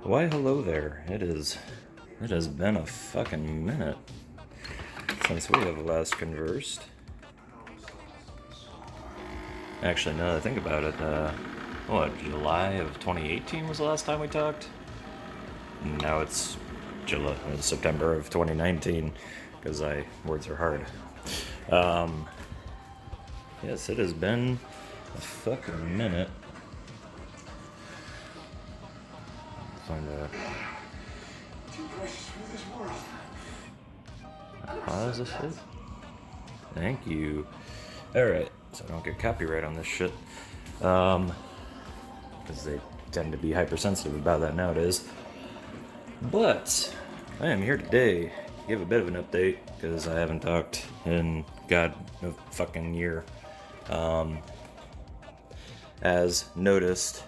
Why, hello there. It has been a fucking minute since we have last conversed. Actually, now that I think about it, July of 2018 was the last time we talked? Now it's September of 2019, because words are hard. Yes, it has been a fucking minute. Find a... Pause this shit. Thank you. Alright, so I don't get copyright on this shit. Because they tend to be hypersensitive about that nowadays. But I am here today to give a bit of an update, because I haven't talked in, God, a fucking year. As noticed,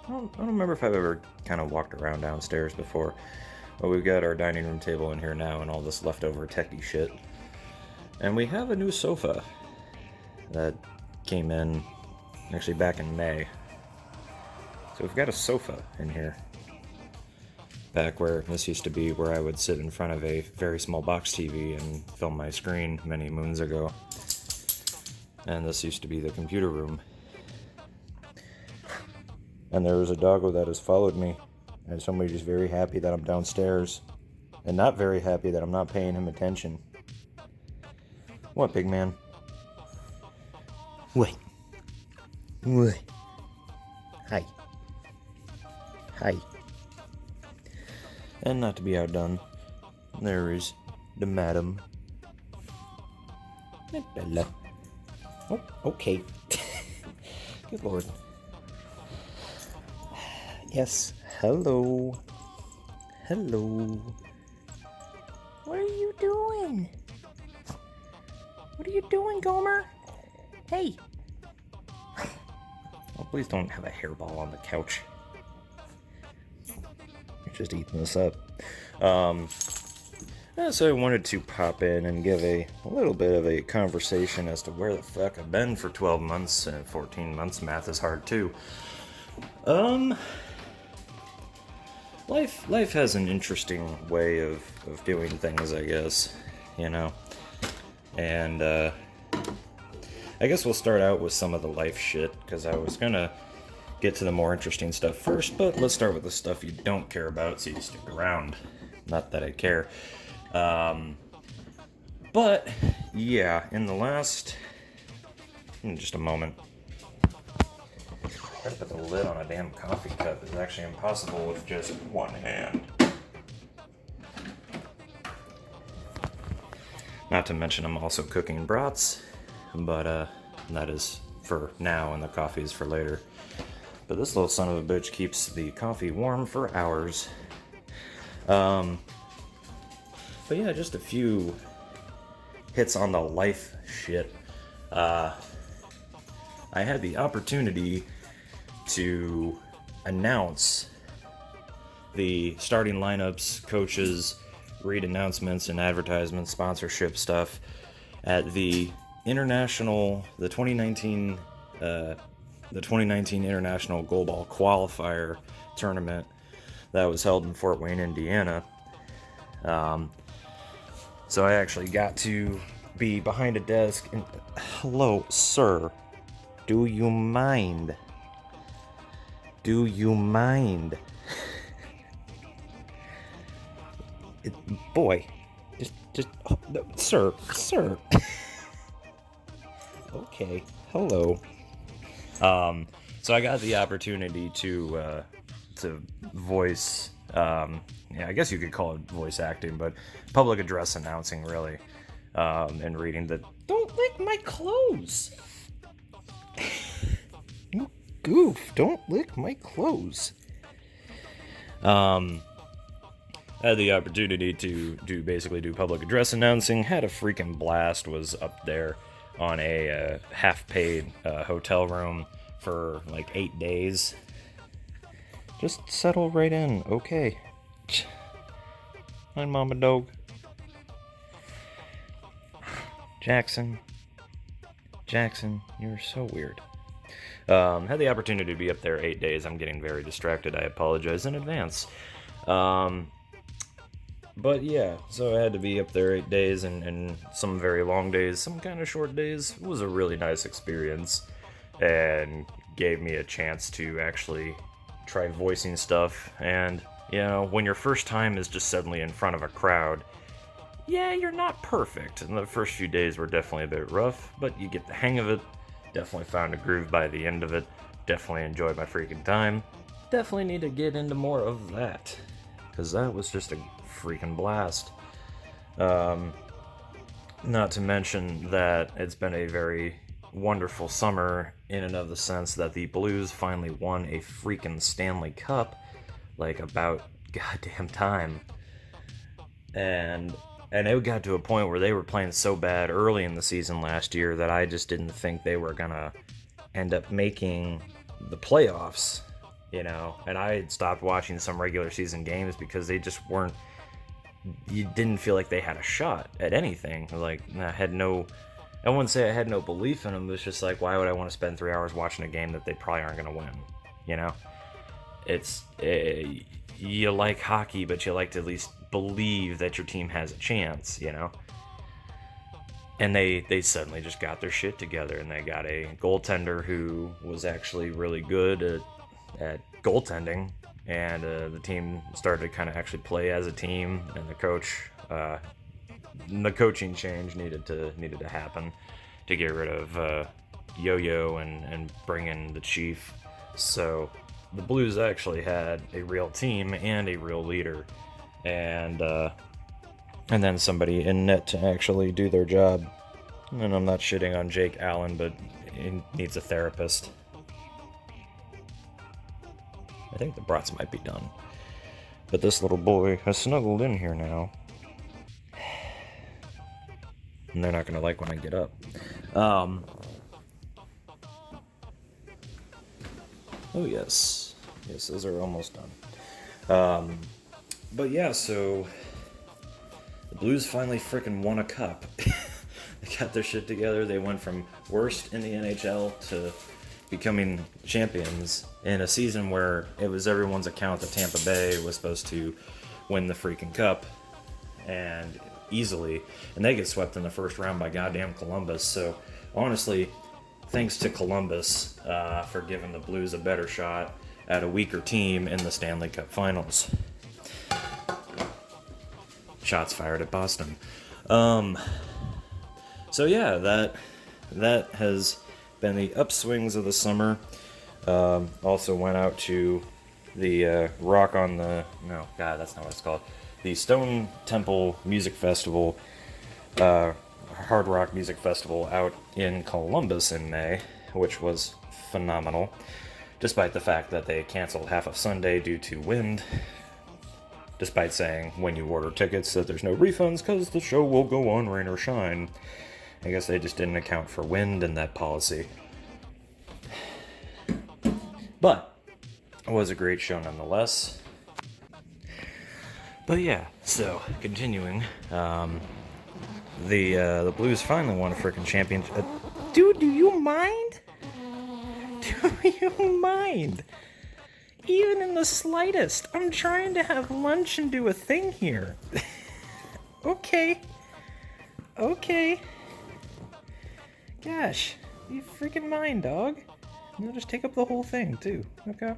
I don't remember if I've ever kind of walked around downstairs before. But we've got our dining room table in here now and all this leftover techie shit. And we have a new sofa that came in actually back in May. So we've got a sofa in here. Back where this used to be where I would sit in front of a very small box TV and film my screen many moons ago. And this used to be the computer room. And there was a doggo that has followed me. And somebody's very happy that I'm downstairs. And not very happy that I'm not paying him attention. What, big man? What? What? Hi. Hi. And not to be outdone, there is the madam. Bella. Oh, okay. Good lord. Yes, hello. Hello. What are you doing? What are you doing, Gomer? Hey. Oh, please don't have a hairball on the couch. You're just eating this up. So I wanted to pop in and give a little bit of a conversation as to where the fuck I've been for 12 months and 14 months. Math is hard too. Life has an interesting way of doing things, I guess, you know. And I guess we'll start out with some of the life shit, because I was gonna get to the more interesting stuff first, but let's start with the stuff you don't care about so you stick around. Not that I care. But, yeah, in the last... In just a moment. Trying to put the lid on a damn coffee cup is actually impossible with just one hand. Not to mention I'm also cooking brats, but that is for now and the coffee is for later. But this little son of a bitch keeps the coffee warm for hours. But yeah, just a few hits on the life shit. I had the opportunity to announce the starting lineups, coaches, read announcements and advertisements, sponsorship stuff at the 2019 International Goalball Qualifier tournament that was held in Fort Wayne, Indiana. So I actually got to be behind a desk and... Hello, sir. Do you mind? Do you mind? Boy. Just... Oh, no, sir. Okay. Hello. So I got the opportunity to voice, I guess you could call it voice acting, but public address announcing, really, and reading the "Don't lick my clothes." You goof! Don't lick my clothes. I had the opportunity to basically do public address announcing. Had a freaking blast. Was up there on a half-paid hotel room for like 8 days. Just settle right in, okay. My mama dog. Jackson, you're so weird. Had the opportunity to be up there 8 days. I'm getting very distracted. I apologize in advance. But yeah, so I had to be up there 8 days, and some very long days, some kind of short days. It was a really nice experience, and gave me a chance to actually try voicing stuff. And, you know, when your first time is just suddenly in front of a crowd, yeah, you're not perfect. And the first few days were definitely a bit rough, but you get the hang of it. Definitely found a groove by the end of it. Definitely enjoyed my freaking time. Definitely need to get into more of that, because that was just a freaking blast. Not to mention that it's been a very wonderful summer in and of the sense that the Blues finally won a freaking Stanley Cup, like, about goddamn time. And it got to a point where they were playing so bad early in the season last year that I just didn't think they were gonna end up making the playoffs, you know. And I had stopped watching some regular season games because they just weren't. You didn't feel like they had a shot at anything. Like, I wouldn't say I had no belief in them. It was just like, why would I want to spend 3 hours watching a game that they probably aren't gonna win? You know, you like hockey, but you like to at least believe that your team has a chance, you know? And they suddenly just got their shit together, and they got a goaltender who was actually really good at goaltending, and the team started to kind of actually play as a team, and the coaching change needed to happen to get rid of Yo-Yo and bring in the Chief. So the Blues actually had a real team and a real leader, and then somebody in net to actually do their job. And I'm not shitting on Jake Allen, but he needs a therapist. I think the brats might be done, but this little boy has snuggled in here now, and they're not gonna like when I get up. Oh yes, those are almost done. But yeah, so the Blues finally frickin' won a cup. They got their shit together. They went from worst in the NHL to becoming champions in a season where it was everyone's account that Tampa Bay was supposed to win the freaking cup, and easily, and they get swept in the first round by goddamn Columbus. So honestly, thanks to Columbus for giving the Blues a better shot at a weaker team in the Stanley Cup Finals. Shots fired at Boston. So yeah, that has been the upswings of the summer. Also went out to the Rock on the... No, God, that's not what it's called. The Stone Temple Music Festival, Hard Rock Music Festival out in Columbus in May, which was phenomenal, despite the fact that they canceled half of Sunday due to wind, despite saying when you order tickets that there's no refunds because the show will go on rain or shine. I guess they just didn't account for wind in that policy. But it was a great show nonetheless. But yeah, so continuing, the Blues finally won a freaking championship. Dude, do you mind? Do you mind? Even in the slightest. I'm trying to have lunch and do a thing here. Okay. Gosh, you freaking mind, dog. You'll just take up the whole thing, too. Okay.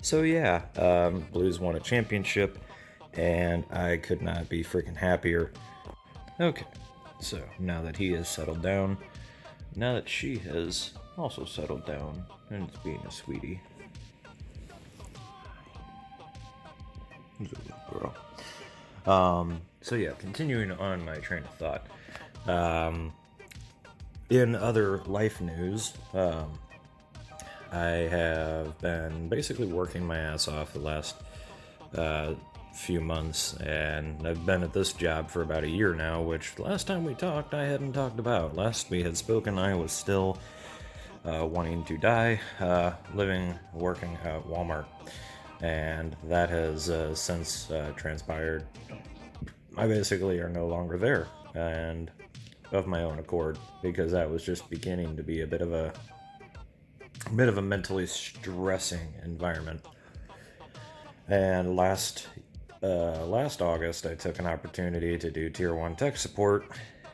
So yeah, Blues won a championship, and I could not be freaking happier. Okay, so now that he has settled down, now that she has also settled down, and is being a sweetie. Who's a little girl? So yeah, continuing on my train of thought. In other life news, I have been basically working my ass off the last few months, and I've been at this job for about a year now, which last time we talked I hadn't talked about. Last we had spoken, I was still wanting to die, working at Walmart, and that has since transpired. I basically are no longer there, and of my own accord, because that was just beginning to be a bit of a mentally stressing environment. And last August, I took an opportunity to do tier 1 tech support,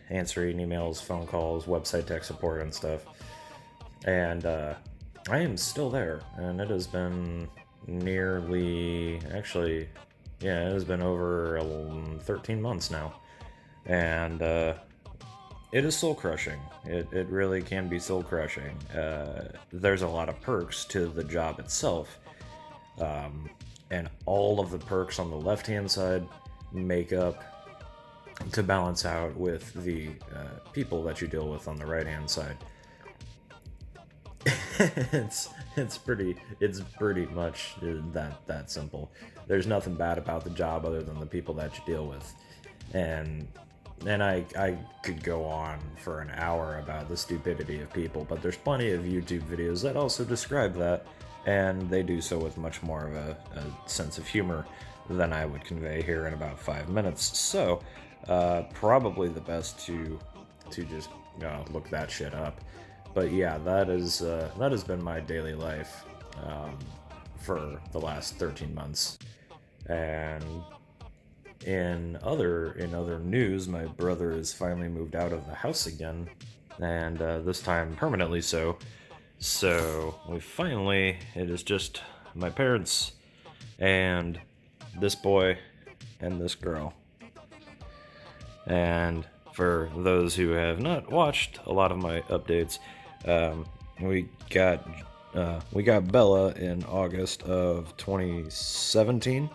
answering emails, phone calls, website tech support, and stuff. And I am still there, and it has been it has been over 13 months now. And it is soul crushing. It really can be soul crushing. There's a lot of perks to the job itself. And all of the perks on the left hand side make up to balance out with the people that you deal with on the right hand side. it's pretty much that simple. There's nothing bad about the job other than the people that you deal with. And I could go on for an hour about the stupidity of people, but there's plenty of YouTube videos that also describe that, and they do so with much more of a sense of humor than I would convey here in about 5 minutes. So probably the best to just look that shit up. But yeah, that has been my daily life for the last 13 months. And in other news, my brother has finally moved out of the house again, and this time permanently so. So it is just my parents and this boy and this girl. And for those who have not watched a lot of my updates, we got Bella in August of 2017,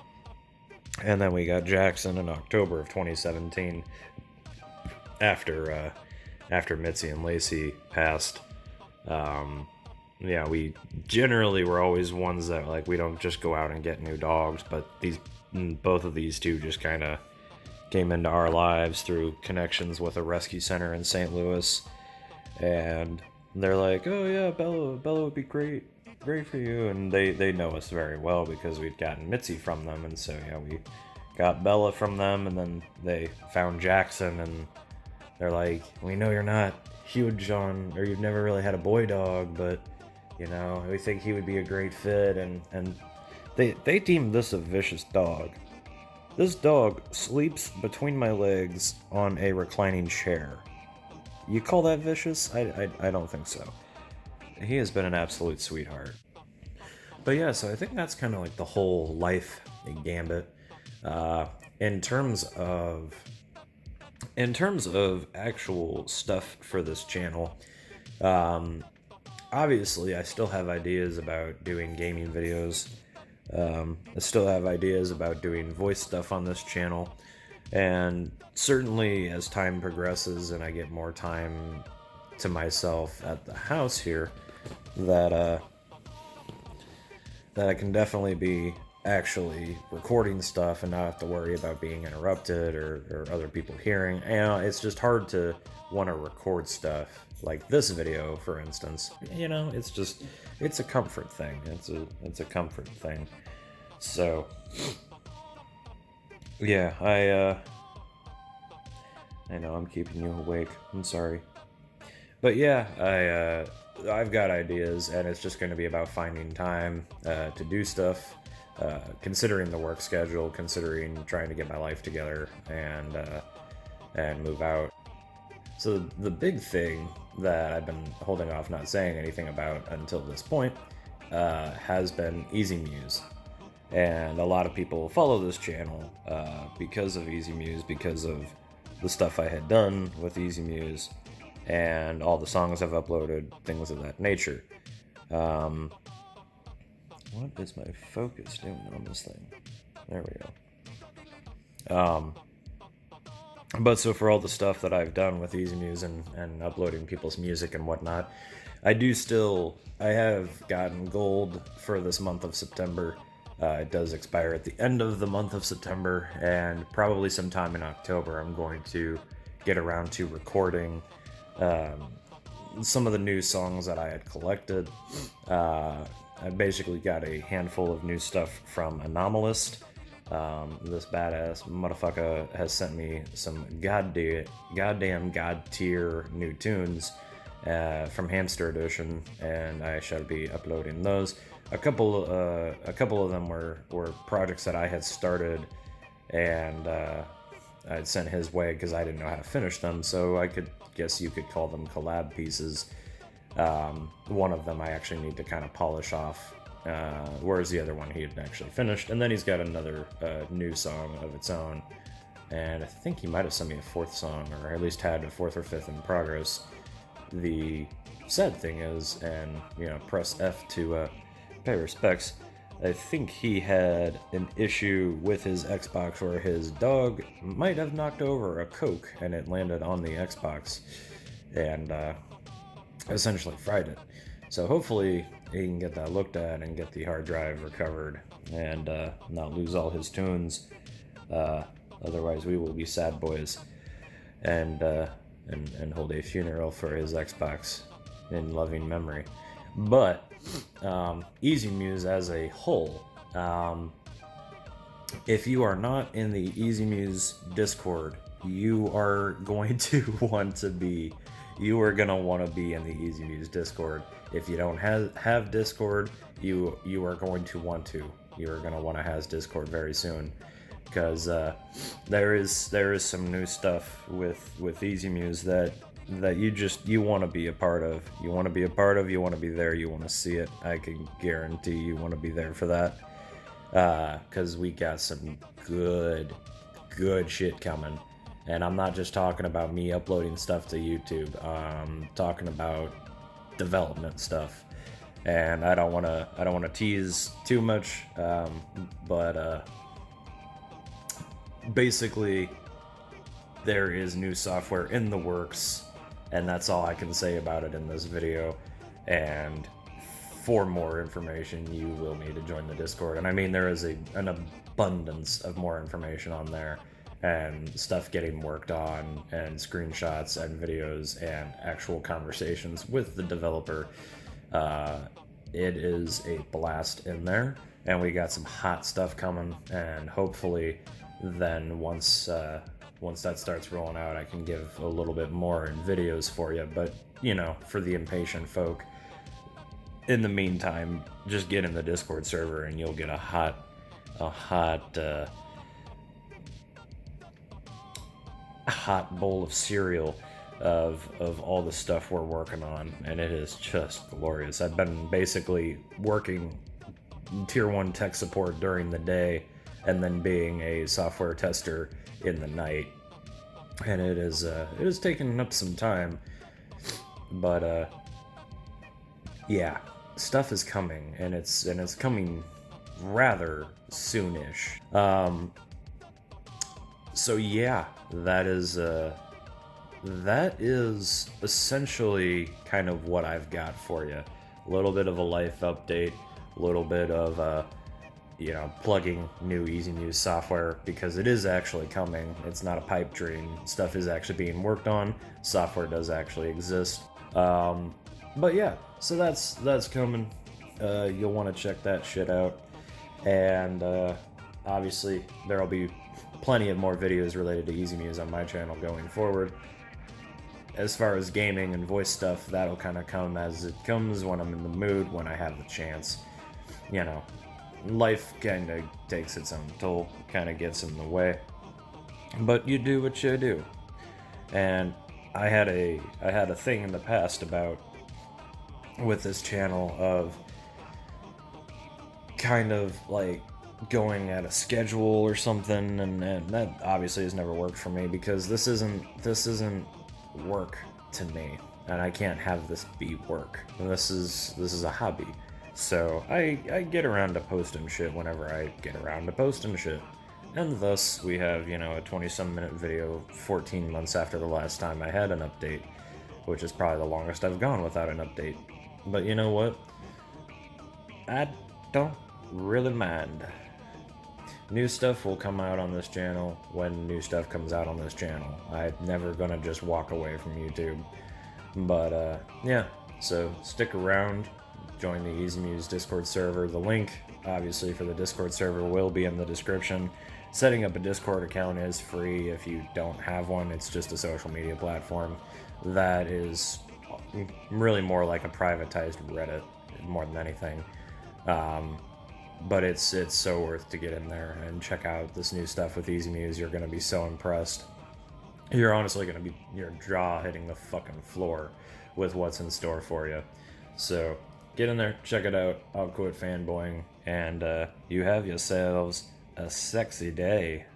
and then we got Jackson in October of 2017 after Mitzi and Lacey passed. We generally were always ones that, like, we don't just go out and get new dogs, but both of these two just kind of came into our lives through connections with a rescue center in St. Louis, and they're like, oh yeah, Bella would be great for you, and they know us very well because we'd gotten Mitzi from them, and so yeah, we got Bella from them, and then they found Jackson, and they're like, we know you're not huge on, or you've never really had a boy dog, but we think he would be a great fit, and they deemed this a vicious dog. This dog sleeps between my legs on a reclining chair. You call that vicious? I don't think so. He has been an absolute sweetheart. But yeah, so I think that's kind of like the whole life gambit. In terms of actual stuff for this channel, obviously I still have ideas about doing gaming videos. I still have ideas about doing voice stuff on this channel, and certainly as time progresses and I get more time to myself at the house here, that I can definitely be actually recording stuff and not have to worry about being interrupted or other people hearing. It's just hard to want to record stuff like this video, for instance. It's a comfort thing. It's a comfort thing. So yeah, I know I'm keeping you awake. I'm sorry. But yeah, I've got ideas, and it's just going to be about finding time to do stuff, considering the work schedule, considering trying to get my life together and move out. So the big thing that I've been holding off not saying anything about until this point has been Easy Muse. And a lot of people follow this channel because of Easy Muse, because of the stuff I had done with Easy Muse, and all the songs I've uploaded, things of that nature. What is my focus doing on this thing? There we go. But so for all the stuff that I've done with Easy Muse and uploading people's music and whatnot, I have gotten gold for this month of September. It does expire at the end of the month of September, and probably sometime in October I'm going to get around to recording some of the new songs that I had collected. I basically got a handful of new stuff from Anomalist, This badass motherfucker has sent me some goddamn god tier new tunes from Hamster Edition, and I shall be uploading those. A couple of them were projects that I had started, and I'd sent his way because I didn't know how to finish them. So I guess you could call them collab pieces. One of them I actually need to kind of polish off. Whereas the other one he had actually finished, and then he's got another new song of its own, and I think he might have sent me a fourth song, or at least had a fourth or fifth in progress. The sad thing is, and press F to pay respects, I think he had an issue with his Xbox where his dog might have knocked over a Coke and it landed on the Xbox and essentially fried it. So hopefully he can get that looked at and get the hard drive recovered and not lose all his tunes. Otherwise, we will be sad boys and hold a funeral for his Xbox in loving memory. But Easy Muse as a whole, if you are not in the Easy Muse Discord, you are going to want to be. You are going to want to be in the Easy Muse Discord. If you don't have Discord, you are going to want to. You are going to want to have Discord very soon, because there is some new stuff with Easy Muse that you want to be a part of. You want to be a part of. You want to be there. You want to see it. I can guarantee you want to be there for that, because we got some good shit coming. And I'm not just talking about me uploading stuff to YouTube. I'm talking about development stuff. And I don't want to tease too much, but basically there is new software in the works, and that's all I can say about it in this video. And for more information, you will need to join the Discord. And I mean, there is an abundance of more information on there, and stuff getting worked on, and screenshots and videos and actual conversations with the developer. It is a blast in there, and we got some hot stuff coming, and hopefully then once that starts rolling out, I can give a little bit more in videos for you. But for the impatient folk, in the meantime, just get in the Discord server and you'll get a hot bowl of cereal of all the stuff we're working on, and it is just glorious. I've been basically working tier 1 tech support during the day and then being a software tester in the night, and it is taking up some time, but yeah, stuff is coming, and it's coming rather soonish. So yeah, that is essentially kind of what I've got for you. A little bit of a life update, a little bit of plugging new Easy Muse software, because it is actually coming. It's not a pipe dream. Stuff is actually being worked on. Software does actually exist. But yeah, so that's coming. You'll want to check that shit out, and obviously there'll be plenty of more videos related to Easy Muse on my channel going forward. As far as gaming and voice stuff, that'll kind of come as it comes, when I'm in the mood, when I have the chance. Life kind of takes its own toll, kind of gets in the way, but you do what you do. And I had a thing in the past about, with this channel, of kind of like going at a schedule or something, and that obviously has never worked for me, because this isn't work to me, and I can't have this be work. This is a hobby. So I get around to posting shit whenever I get around to posting shit. And thus we have, a 20-some minute video 14 months after the last time I had an update, which is probably the longest I've gone without an update. But you know what? I don't really mind. New stuff will come out on this channel when new stuff comes out on this channel. I'm never gonna just walk away from YouTube. But yeah, so stick around, join the Easy Muse Discord server. The link obviously, for the Discord server will be in the description. Setting up a Discord account is free if you don't have one. It's just a social media platform that is really more like a privatized Reddit more than anything. But it's so worth to get in there and check out this new stuff with Easy Muse. You're going to be so impressed. You're honestly going to be your jaw hitting the fucking floor with what's in store for you. So get in there, check it out. I'll quit fanboying, and you have yourselves a sexy day.